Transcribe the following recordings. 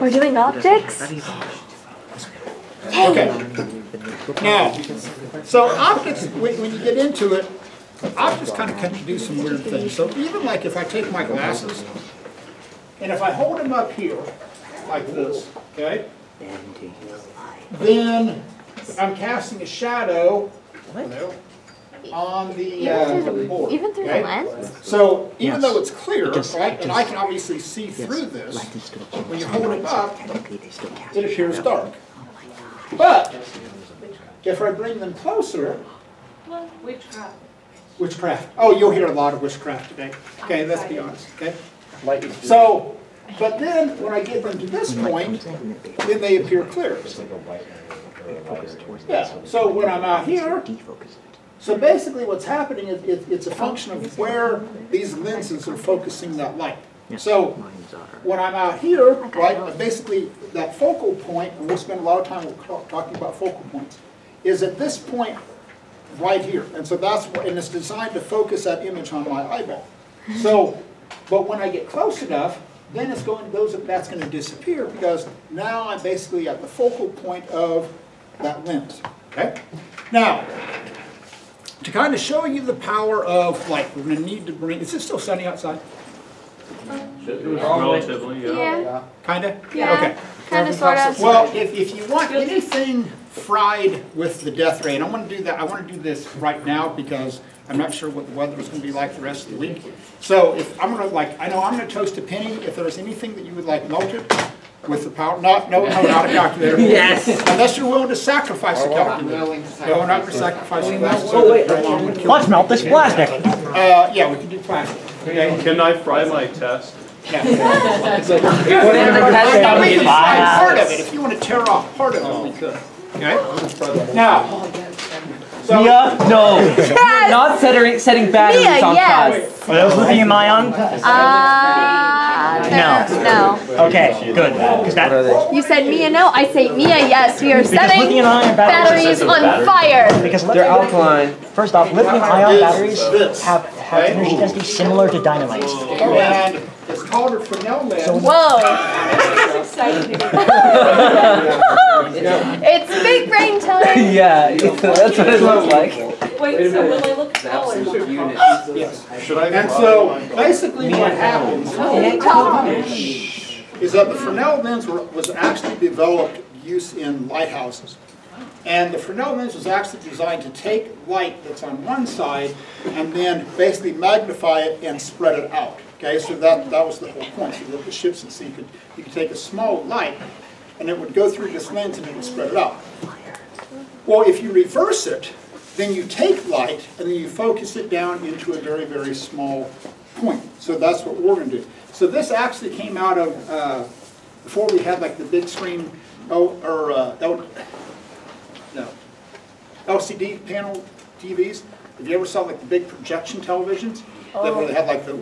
We're doing optics? Okay. Now, so optics, when you get into it, optics kind of can do some weird things. So even like if I take my glasses, and if I hold them up here, like this, okay, then I'm casting a shadow on the board. Even through the lens? So even though it's clear, right, and I can obviously see through this, when you hold it up, it appears dark. But if I bring them closer, Witchcraft. witchcraft. Oh, you'll hear a lot of witchcraft today. Okay, let's be honest. Okay. So, but then when I get them to this point, then they appear clear. Yeah. So when I'm out here, so basically what's happening is it's a function of where these lenses are focusing that light. So when I'm out here, right, basically that focal point, and we'll spend a lot of time talking about focal points, is at this point right here. And so that's what, and it's designed to focus that image on my eyeball. So, but when I get close enough, then it's going, that's going to disappear because now I'm basically at the focal point of that lens. Okay? Now, to kind of show you the power of, like, we're going to need to bring, is it still sunny outside? Relatively, Yeah. Kind of? Yeah. Okay. Kind of, sort of. Well, if you want anything fried with the death ray, and I want to do that, I want to do this right now because I'm not sure what the weather is going to be like the rest of the week. So if I'm going to, like, I know I'm going to toast a penny. If there's anything that you would like melted with the power, no, not a calculator. Yes. Unless you're willing to sacrifice a calculator. No, not sacrificing that. Oh, wait. Let's melt this plastic. Yeah, we can do plastic. Okay. Can I fry my test? Yeah. Put it in the test. We can find part of it. If you want to tear off part of it, we could. Okay? Now, so, Mia, no. You're not setting batteries Mia, on yes. fire. Are those lithium ion? No. Okay, good. You said Mia, no. I say Mia, yes. We are setting lithium ion batteries on fire. Because they're alkaline. First off, lithium ion batteries have energy density similar to dynamite. and it's called a Fresnel lens. Whoa. It's big brain time. Yeah, that's what it looks like. Wait, so will I look taller? Yes. And so basically what happens is that the Fresnel lens was actually developed use in lighthouses. And the Fresnel lens was actually designed to take light that's on one side and then basically magnify it and spread it out. Okay, so that was the whole point. So that the ships and sea you could take a small light and it would go through this lens and it would spread it out. Well, if you reverse it, then you take light and then you focus it down into a very, very small point. So that's what we're going to do. So this actually came out of, before we had like the big screen, LCD panel TVs. Have you ever saw like the big projection televisions? Where they had like the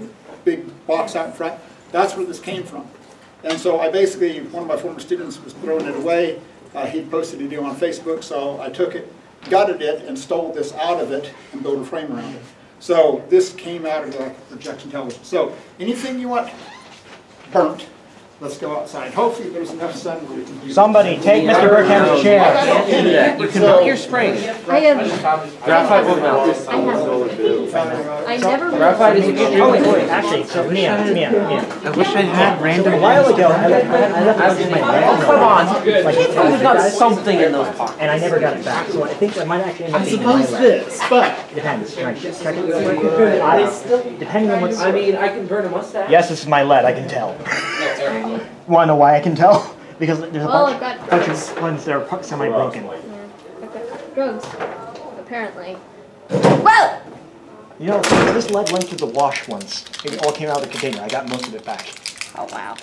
big box out in front? That's where this came from. And so I basically, one of my former students was throwing it away. He posted a deal on Facebook, so I took it, gutted it, and stole this out of it and built a frame around it. So this came out of the projection television. So anything you want burnt, let's go outside. Hopefully there's enough sun where we can do Somebody take Mr. Burkham's chair. You can melt your spring. I have. Graphite will melt. I never. Graphite is a good. Oh wait, actually, so Mia. I wish I had random. A while ago, I left my Oh, come on. We've got something in those pockets. and I never got it back. So I think I might actually end up I being suppose this, but It depends. Right. Depending on what's. I mean, I can burn a mustache. Yes, this is my lead. I can tell. Want to know why I can tell? Because there's a Well, bunch, I've got bunch drugs. of ones that are semi-broken. I've got drugs, apparently. Whoa! You know, this lead went through the wash once. It all came out of the container. I got most of it back. Oh, wow.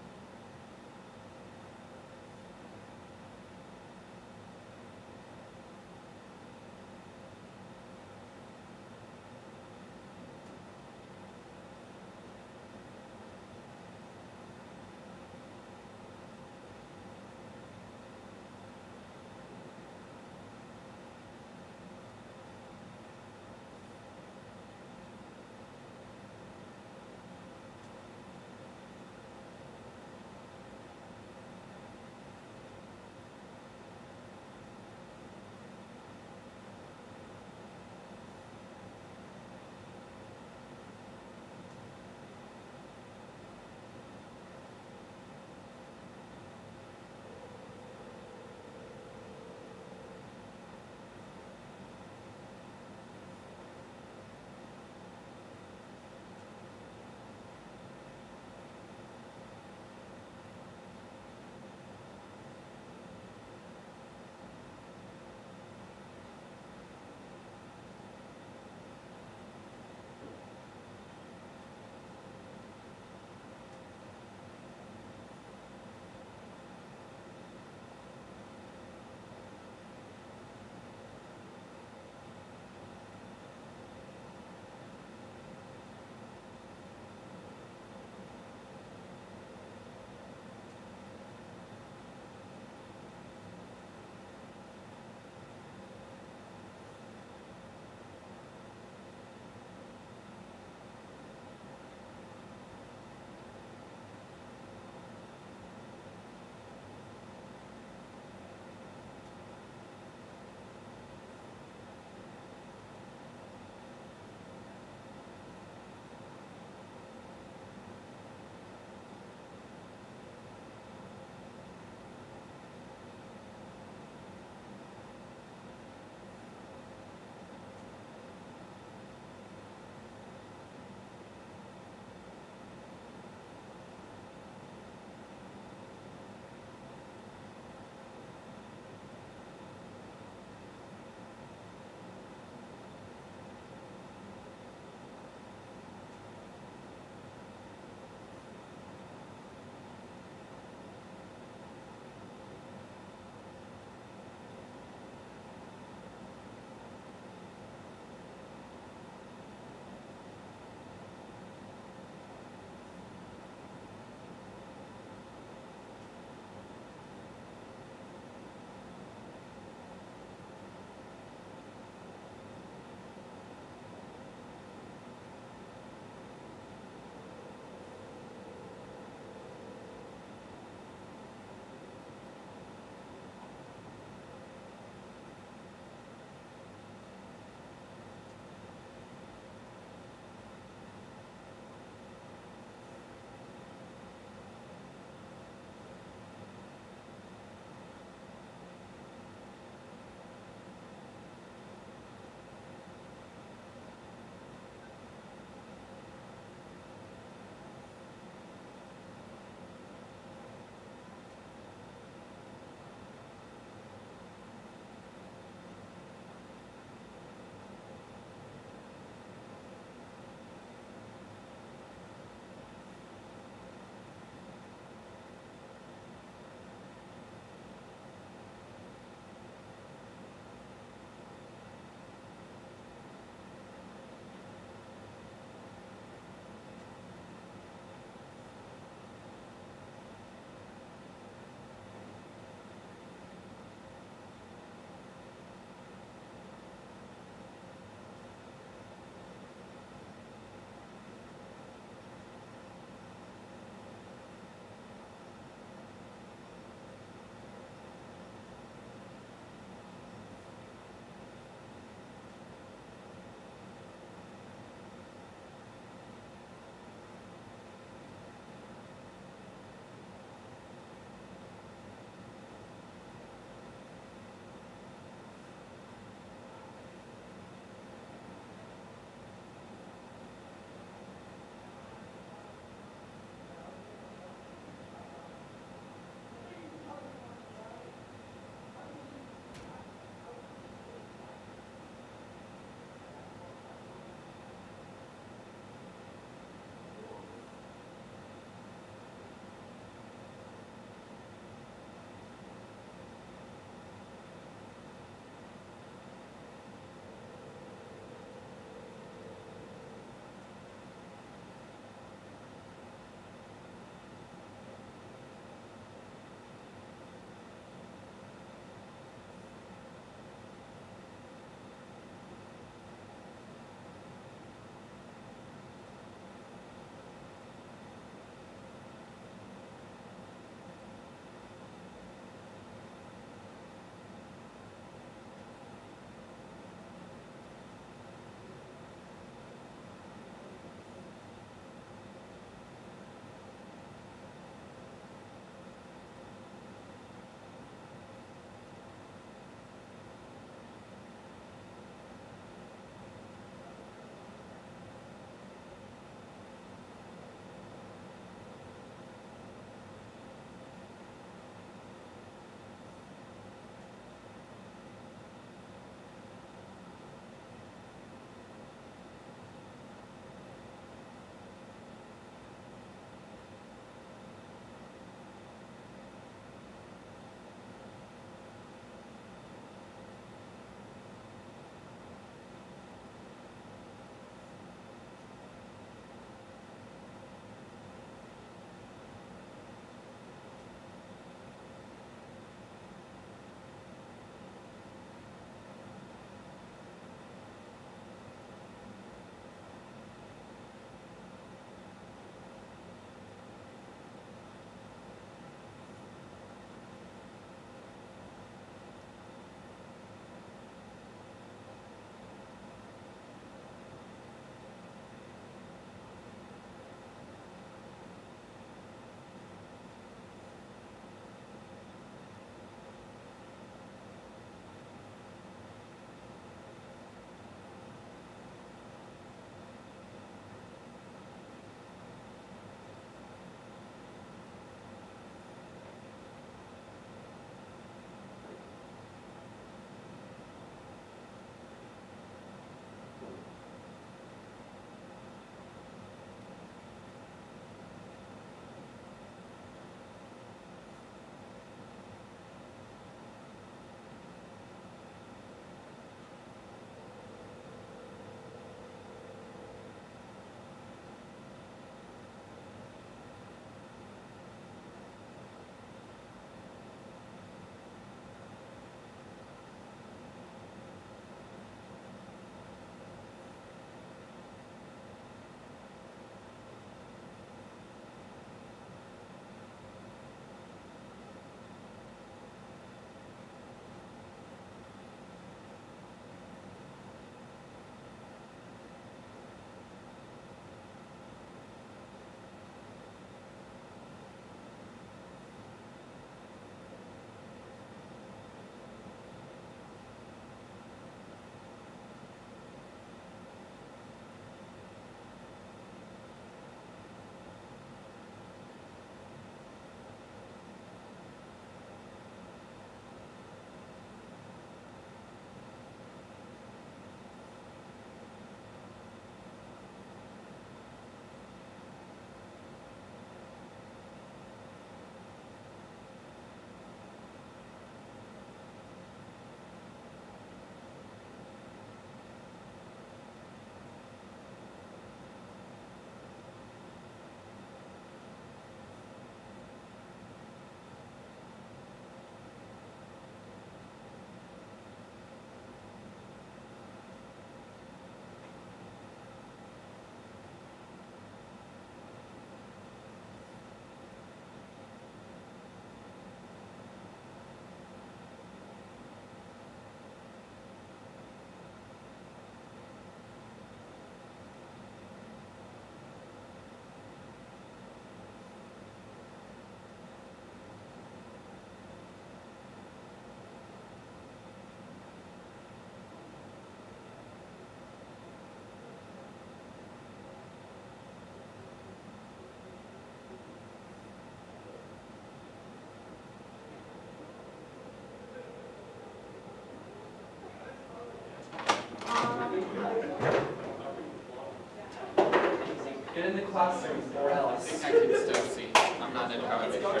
Get in the classroom or else. I can still see. I'm not entirely sure.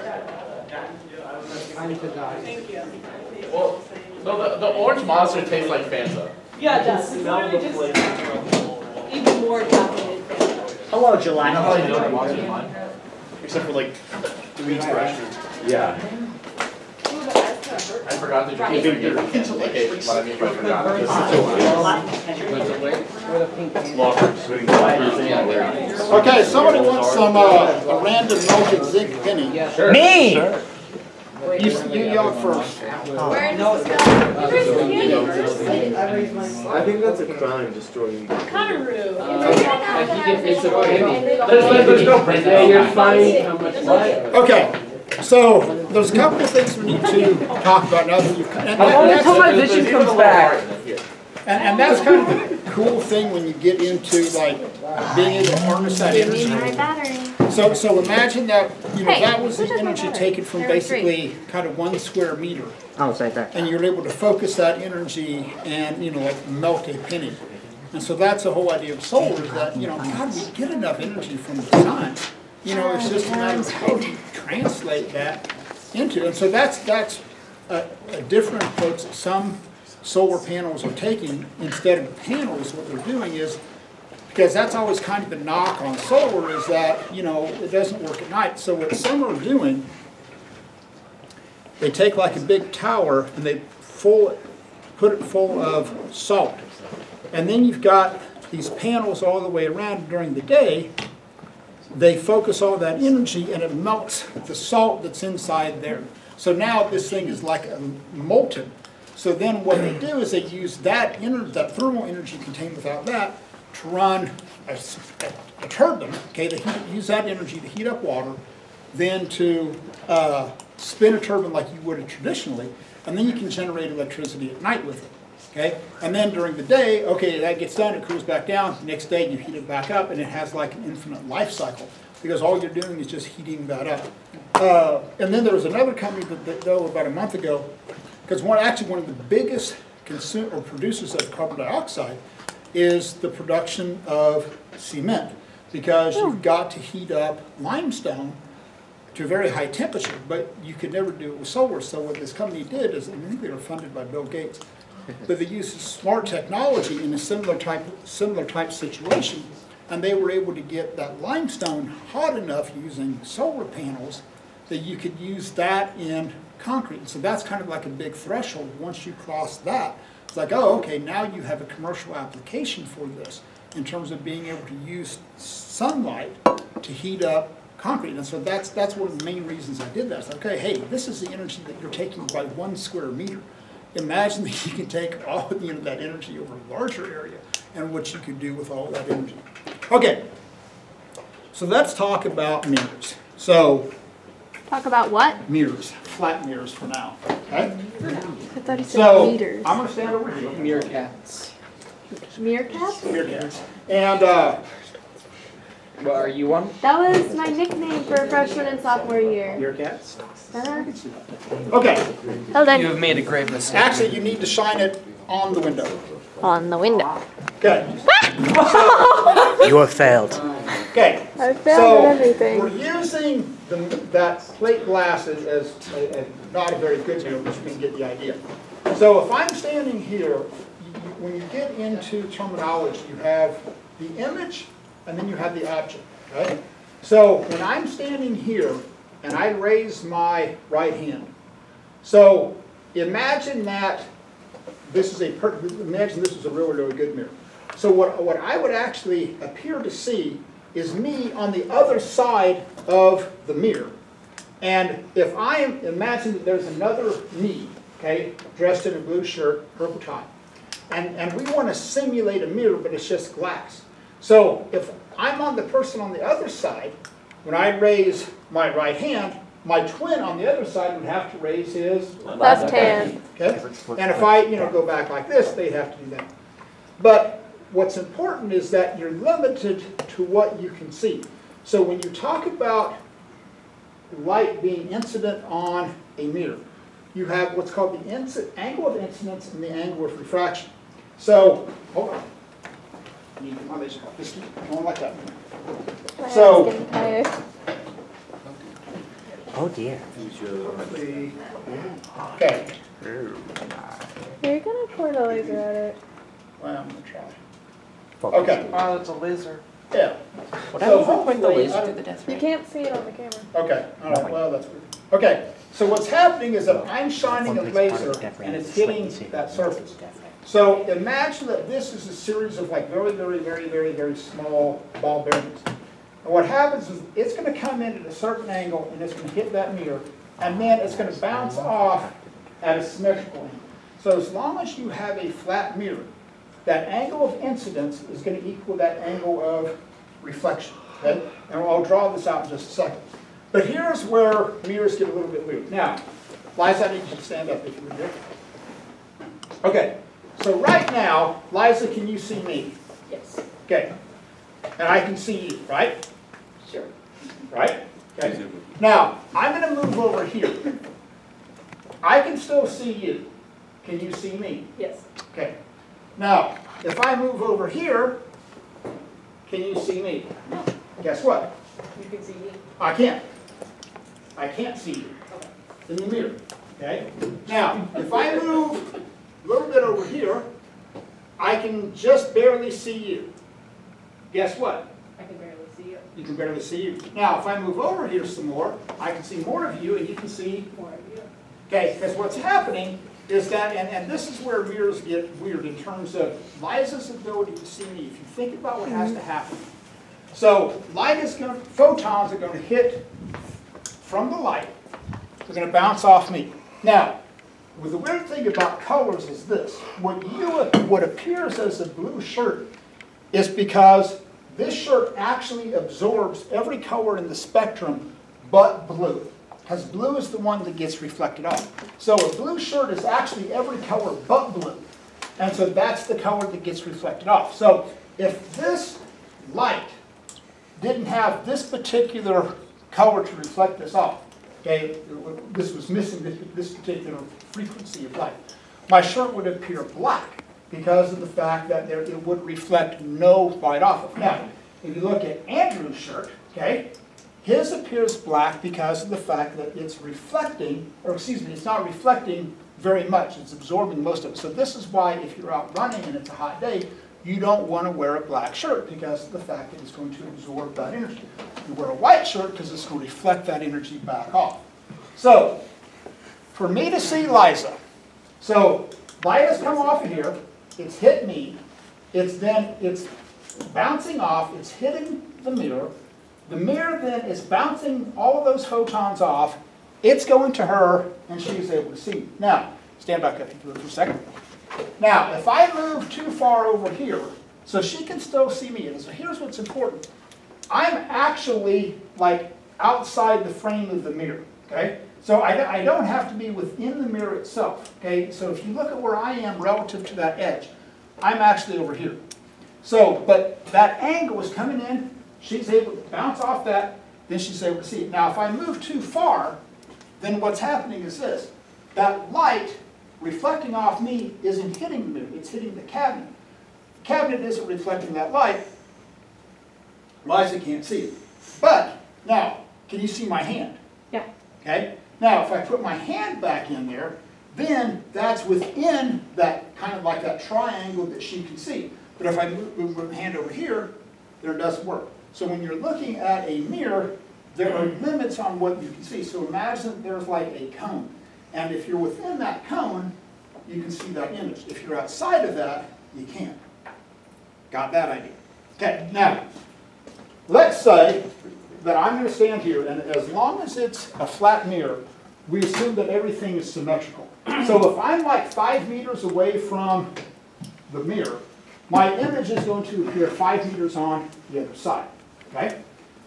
Thank you. Well, no, the orange monster tastes like Fanta. Yeah, it does. It's literally just even more caffeinated. Hello, July. You know how you know the monster's mine? Except for like 3 expressions. Yeah. I forgot to drink it. Okay, what I mean by forgot. Okay, somebody wants some a random melted zinc penny. Me! You yell it first. Where does this go? I think that's a crime, destroying. Conaroo. There's no print. Yeah, you're finding how much light. Okay, so there's a couple of things we need to talk about now that you've. And, I want until my vision comes back. and that's kind of the cool thing when you get into like being able to harness that Give me energy. my battery. So imagine that Hey, that was the where's my energy battery? taken from There was basically kind of 1 square meter, Oh, it's right there. and you're able to focus that energy and like melt a penny. And so that's the whole idea of solar is that God, we get enough energy from the sun. It's just a matter of how you translate that into. And so that's a different approach that some solar panels are taking. Instead of panels, what they're doing is, because that's always kind of the knock on solar is that, it doesn't work at night. So what some are doing, they take like a big tower and they put it full of salt. And then you've got these panels all the way around during the day. They focus all that energy and it melts the salt that's inside there. So now this thing is like molten. So then what they do is they use that thermal energy contained without that to run a turbine. Okay, they use that energy to heat up water, then to spin a turbine like you would traditionally, and then you can generate electricity at night with it. Okay, and then during the day, okay, that gets done, it cools back down. The next day you heat it back up, and it has like an infinite life cycle because all you're doing is just heating that up. And then there was another company that though about a month ago, because one of the biggest producers of carbon dioxide is the production of cement, because you've got to heat up limestone to a very high temperature, but you could never do it with solar. So what this company did is, I think they were funded by Bill Gates, but they used smart technology in a similar type situation, and they were able to get that limestone hot enough using solar panels that you could use that in concrete. So that's kind of like a big threshold. Once you cross that, it's like, oh, okay, now you have a commercial application for this in terms of being able to use sunlight to heat up concrete. And so that's one of the main reasons I did that. It's like, okay, hey, this is the energy that you're taking by 1 square meter. Imagine that you can take all that energy over a larger area and what you could do with all that energy. Okay, so let's talk about mirrors. So, Talk about what? mirrors, flat mirrors for now. Okay? I thought he said So, meters. I'm going to stand over here. Meerkats. Meerkat? Meerkats. And Well, are you one? That was my nickname for freshman and sophomore year. Meerkats. okay, Hold on. You have made a grave mistake. actually you need to shine it on the window. On the window. Okay. You have failed. Okay. I failed So at everything. we're using that plate glass as not a very good mirror, but you can get the idea. So if I'm standing here, when you get into terminology, you have the image and then you have the object. Okay. So when I'm standing here and I raise my right hand, so imagine that this is a really, really good mirror. So what I would actually appear to see is me on the other side of the mirror. And if imagine that there's another me, okay, dressed in a blue shirt, purple tie. And we want to simulate a mirror, but it's just glass. So if I'm on the person on the other side, when I raise my right hand, my twin on the other side would have to raise his Left hand. okay? And if I, go back like this, they'd have to do that. But what's important is that you're limited to what you can see. So when you talk about light being incident on a mirror, you have what's called the angle of incidence and the angle of refraction. So, hold on. You can just keep going like that. My So- hand's getting tired. Oh dear. Okay. Are you gonna point a laser at it? Well, I'm gonna try. Focus. Okay. Oh, it's a laser. Yeah. What So happens if we point the hopefully, laser through the death You ray? can't see it on the camera. Okay. All right. Well, that's weird. Okay. So what's happening is that I'm shining a laser and it's hitting that surface. So imagine that this is a series of like very, very, very, very, very small ball bearings. And what happens is it's going to come in at a certain angle and it's going to hit that mirror, and then it's going to bounce off at a symmetrical angle. So as long as you have a flat mirror, that angle of incidence is going to equal that angle of reflection. Okay? And I'll draw this out in just a second. But here's where mirrors get a little bit weird. Now, Liza, I need you to stand up if you would. Okay. So right now, Liza, can you see me? Yes. Okay. And I can see you, right? Sure. Right? Okay. Now, I'm going to move over here. I can still see you. Can you see me? Yes. Okay. Now, if I move over here, can you see me? Guess what? You can see me. I can't. I can't see you in the mirror. Okay? Now, if I move a little bit over here, I can just barely see you. Guess what? I can barely see you. You can barely see you. Now, if I move over here some more, I can see more of you, and you can see More of you. okay, because what's happening is that, and this is where mirrors get weird in terms of Liza's ability to see me. If you think about what has to happen. So light is going to, photons are going to hit from the light. They're going to bounce off me. Now, well, the weird thing about colors is this. What appears as a blue shirt is because this shirt actually absorbs every color in the spectrum but blue. Because blue is the one that gets reflected off. So a blue shirt is actually every color but blue. And so that's the color that gets reflected off. So if this light didn't have this particular color to reflect this off, okay, this was missing this particular frequency of light, my shirt would appear black because of the fact that it would reflect no light off of it. Now, if you look at Andrew's shirt, okay, his appears black because of the fact that it's reflecting, or excuse me, it's not reflecting very much. It's absorbing most of it. So this is why if you're out running and it's a hot day, you don't want to wear a black shirt because of the fact that it's going to absorb that energy. You wear a white shirt because it's going to reflect that energy back off. So, for me to see Liza, so light has come off of here, it's hit me, it's bouncing off, it's hitting the mirror then is bouncing all of those photons off, it's going to her, and she's able to see me. Now, stand back up for a second. Now, if I move too far over here, so she can still see me, and so here's what's important. I'm actually like outside the frame of the mirror, okay? So I don't have to be within the mirror itself, okay? So if you look at where I am relative to that edge, I'm actually over here. So, but that angle is coming in, she's able to bounce off that, then she's able to see it. Now, if I move too far, then what's happening is this. That light reflecting off me isn't hitting the mirror, it's hitting the cabinet. The cabinet isn't reflecting that light. Liza can't see it. But, now, can you see my hand? Yeah. Okay? Now, if I put my hand back in there, then that's within that, kind of like that triangle that she can see. But if I move my hand over here, then it doesn't work. So when you're looking at a mirror, there are limits on what you can see. So imagine there's like a cone. And if you're within that cone, you can see that image. If you're outside of that, you can't. Got that idea? Okay, now, let's say that I'm going to stand here, and as long as it's a flat mirror, we assume that everything is symmetrical. So if I'm like 5 meters away from the mirror, my image is going to appear 5 meters on the other side. Okay?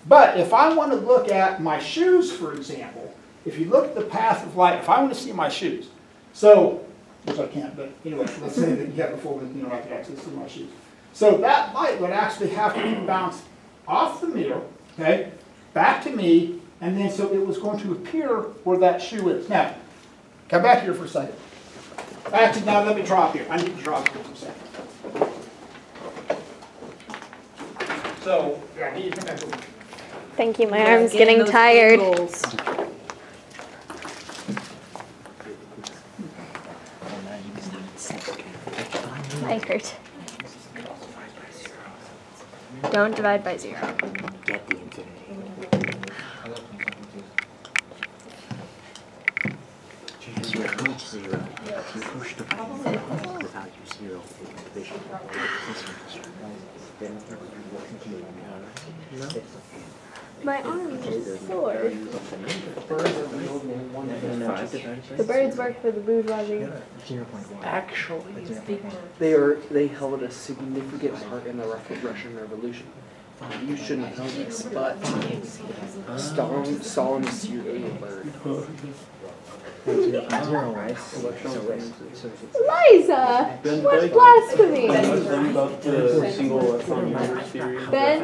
But if I want to look at my shoes, for example, if you look at the path of light, if I want to see my shoes, so, which I can't, but anyway, let's say that you have a full, I can actually see my shoes. So that light would actually have to be bounced off the mirror, okay, back to me, and then so it was going to appear where that shoe is. Now, come back here for a second. Actually, now let me drop here. I need to drop here for a second. So, yeah, you come back over. Thank you. My arm's getting tired. I hurt. Don't divide by 0. Get the infinity. As you approach 0, if you push the button the value 0 in division, My arm is sore. The birds work for the bourgeoisie. Actually, they held a significant part in the Russian Revolution. You shouldn't know this, but Stalin seared a bird. Liza! What blasphemy? Ben,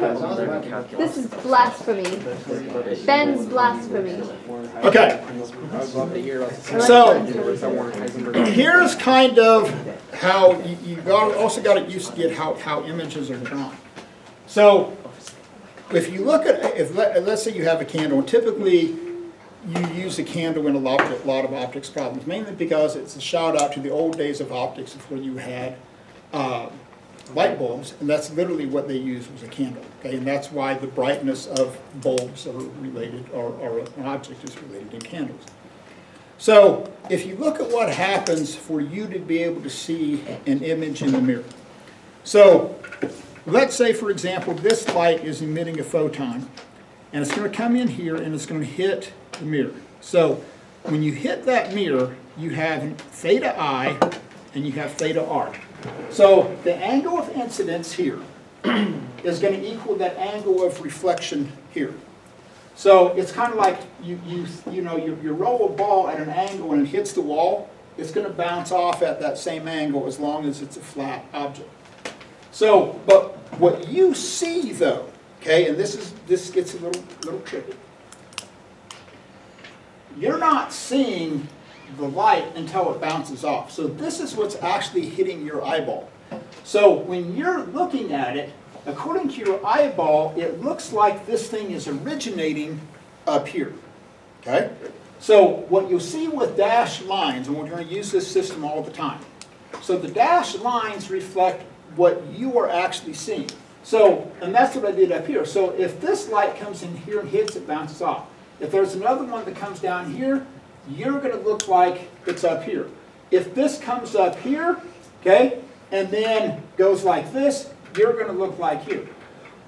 this is blasphemy. Ben's blasphemy. Okay. So, here's kind of how you also got to use to get how images are drawn. So, if you look at, let's say you have a candle, and typically you use a candle in a lot of optics problems, mainly because it's a shout out to the old days of optics before you had light bulbs, and that's literally what they used was a candle. Okay, and that's why the brightness of bulbs are related, or an object is related in candles. So if you look at what happens for you to be able to see an image in the mirror. So let's say, for example, this light is emitting a photon, and it's going to come in here and it's going to hit the mirror. So when you hit that mirror, you have theta I and you have theta R. So the angle of incidence here is going to equal that angle of reflection here. So it's kind of like you roll a ball at an angle and it hits the wall. It's going to bounce off at that same angle as long as it's a flat object. So, but what you see though, okay, and this gets a little tricky. You're not seeing the light until it bounces off. So this is what's actually hitting your eyeball. So when you're looking at it, according to your eyeball, it looks like this thing is originating up here. Okay? So what you'll see with dashed lines, and we're going to use this system all the time. So the dashed lines reflect what you are actually seeing. So, and that's what I did up here. So if this light comes in here and hits, it bounces off. If there's another one that comes down here, you're going to look like it's up here. If this comes up here, okay, and then goes like this, you're going to look like here.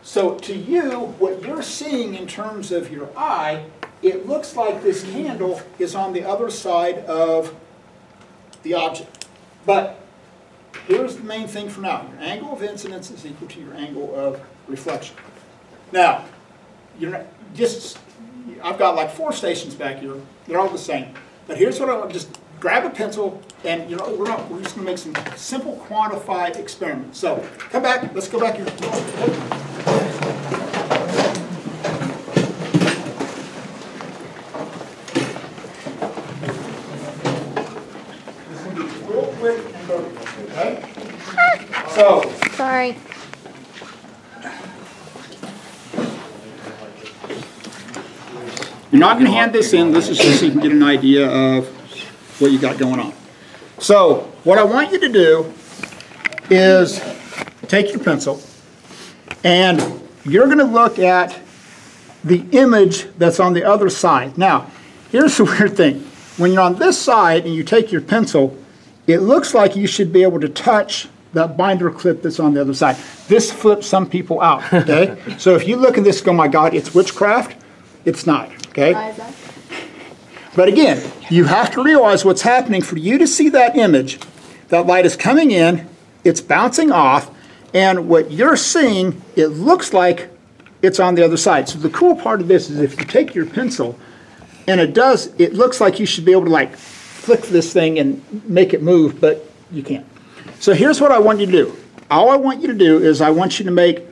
So to you, what you're seeing in terms of your eye, it looks like this candle is on the other side of the object. But here's the main thing for now. Your angle of incidence is equal to your angle of reflection. Now, you're not, I've got like 4 stations back here. They're all the same. But here's what I want. Just grab a pencil, and we're just going to make some simple quantified experiments. So come back. Let's go back here. This will be real quick and vertical. Okay. So. Sorry. You're not going to hand this in. This is just so you can get an idea of what you got going on. So what I want you to do is take your pencil and you're going to look at the image that's on the other side. Now, here's the weird thing. When you're on this side and you take your pencil, it looks like you should be able to touch that binder clip that's on the other side. This flips some people out, okay? So if you look at this and go, my God, it's witchcraft, it's not. Okay? But again, you have to realize what's happening. For you to see that image, that light is coming in, it's bouncing off, and what you're seeing, it looks like it's on the other side. So the cool part of this is if you take your pencil, and it looks like you should be able to like flick this thing and make it move, but you can't. So here's what I want you to do. All I want you to do is I want you to make,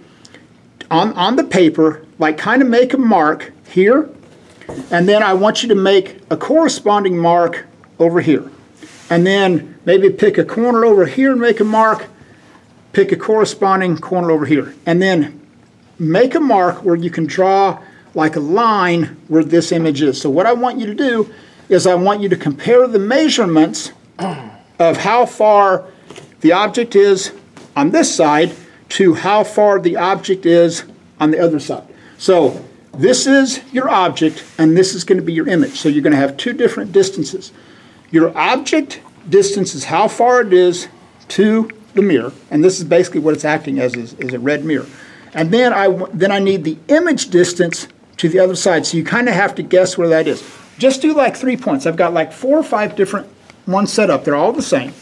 on the paper, like kind of make a mark here, and then I want you to make a corresponding mark over here. And then maybe pick a corner over here and make a mark, pick a corresponding corner over here. And then make a mark where you can draw like a line where this image is. So what I want you to do is I want you to compare the measurements of how far the object is on this side to how far the object is on the other side. So this is your object and this is going to be your image. So you're going to have two different distances. Your object distance is how far it is to the mirror, and this is basically what it's acting as is a red mirror. And then I need the image distance to the other side. So you kind of have to guess where that is. Just do like 3 points. I've got like 4 or 5 different ones set up. They're all the same.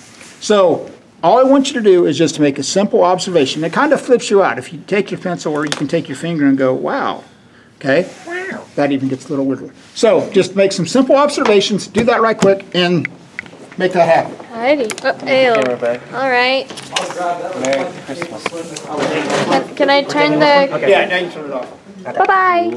So all I want you to do is just to make a simple observation. It kind of flips you out. If you take your pencil or you can take your finger and go, wow. Okay? Wow. That even gets a little weirder. So just make some simple observations. Do that right quick and make that happen. Alrighty. Oh, all right. Merry Christmas. Can I turn the... Yeah, now you turn it off. Bye-bye.